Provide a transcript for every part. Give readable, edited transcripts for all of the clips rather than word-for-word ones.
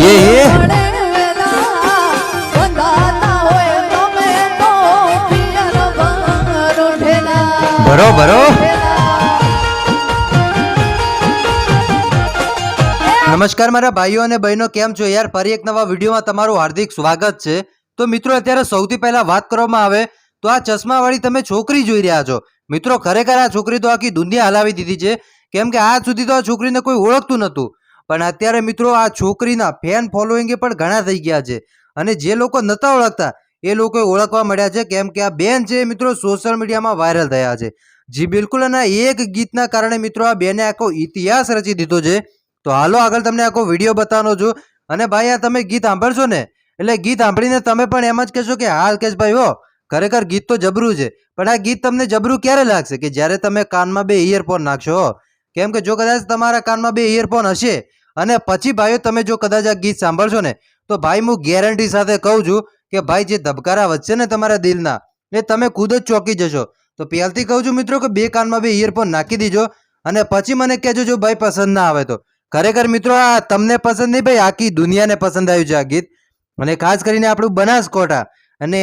બરોબર. નમસ્કાર મારા ભાઈઓ અને બહેનો, કેમ છો યાર? ફરી એક નવા વિડીયોમાં તમારું હાર્દિક સ્વાગત છે. તો મિત્રો, અત્યારે સૌથી પહેલા વાત કરવામાં આવે તો આ ચશ્માવાળી તમે છોકરી જોઈ રહ્યા છો. મિત્રો, ખરેખર આ છોકરી તો આખી દુનિયા હલાવી દીધી છે, કેમ કે આજ સુધી તો આ છોકરીને કોઈ ઓળખતું નહોતું. પણ અત્યારે મિત્રો આ છોકરીના ફેન ફોલોઈંગ પણ ઘણા થઈ ગયા છે, અને જે લોકો નહોતા ઓળખતા એ લોકો ઓળખવા મળ્યા છે, કેમ કે આ બેન છે મિત્રો સોશિયલ મીડિયામાં વાયરલ થયા છે. જી બિલકુલ, અને એક ગીતના કારણે મિત્રો આ બેને આખો ઇતિહાસ રચી દીધો છે. તો હાલો આગળ તમને આખો વિડીયો બતાવવાનો છું. અને ભાઈ, આ તમે ગીત સાંભળશો ને એટલે ગીત સાંભળીને તમે પણ એમ જ કહેશો કે હા અલ્કેશભાઈ, હો ખરેખર ગીત તો જબરું છે. પણ આ ગીત તમને જબરું ક્યારે લાગશે? કે જ્યારે તમે કાનમાં બે ઇયરફોન નાખશો. કેમ કે જો કદાચ તમારા કાનમાં બે ઇયરફોન હશે અને પછી ભાઈઓ તમે જો કદાચ આ ગીત સાંભળશો ને, તો ભાઈ હું ગેરંટી સાથે કહું છું કે ભાઈ જે ધબકારા વધશે ને તમારા દિલના, એ તમે ખુદ જ ચોંકી જશો. તો પહેલથી કહું છું મિત્રો કે બે કાનમાં બે ઇયરફોન નાખી દીજો અને પછી મને કહેજો જો ભાઈ પસંદ ના આવે તો. ખરેખર મિત્રો આ તમને પસંદ નહીં ભાઈ, આખી દુનિયાને પસંદ આવ્યું છે આ ગીત. અને ખાસ કરીને આપણું બનાસકાંઠા અને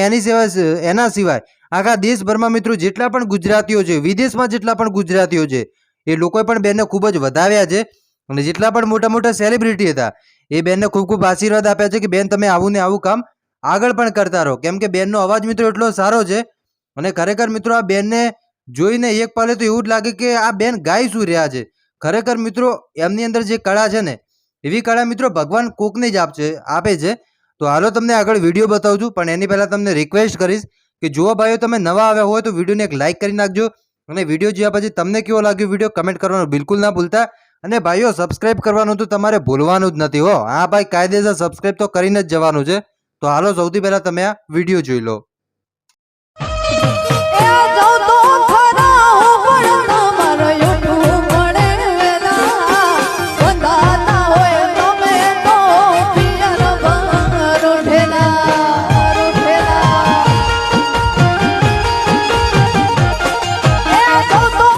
એના સિવાય આખા દેશભરમાં મિત્રો જેટલા પણ ગુજરાતીઓ છે, વિદેશમાં જેટલા પણ ગુજરાતીઓ છે, એ લોકોએ પણ બેનને ખૂબ જ વધાવ્યા છે. અને જેટલા પણ મોટા મોટા સેલિબ્રિટી હતા એ બેનને ખૂબ ખૂબ આશીર્વાદ આપ્યા છે કે બેન તમે આવું ને આવું કામ આગળ પણ કરતા રહો. કેમ કે બેનનો અવાજ મિત્રો એટલો સારો છે. અને ખરેખર મિત્રો આ બેનને જોઈને એક પલે તો એવું જ લાગે કે આ બેન ગાઈ શું રહ્યા છે. ખરેખર મિત્રો એમની અંદર જે કળા છે ને, એવી કળા મિત્રો ભગવાન કોકને જ આપે છે. તો હાલો તમને આગળ વિડીયો બતાવું છું, પણ એની પહેલાં તમને રિક્વેસ્ટ કરીશ કે જો ભાઈઓ તમે નવા આવ્યા હોય તો વિડીયોને એક લાઇક કરી નાખજો. અને વિડીયો જોયા પછી તમને કેવો લાગ્યો વિડીયો કમેન્ટ કરવાનું બિલકુલ ના ભૂલતા. અને ભાઈઓ સબસ્ક્રાઇબ કરવાનું તો તમારે ભૂલવાનું જ નથી હો. હા ભાઈ, કાયદેસર સબસ્ક્રાઇબ તો કરીને જ જવાનું છે. તો હાલો સૌથી પહેલાં તમે આ વિડીયો જોઈ લો.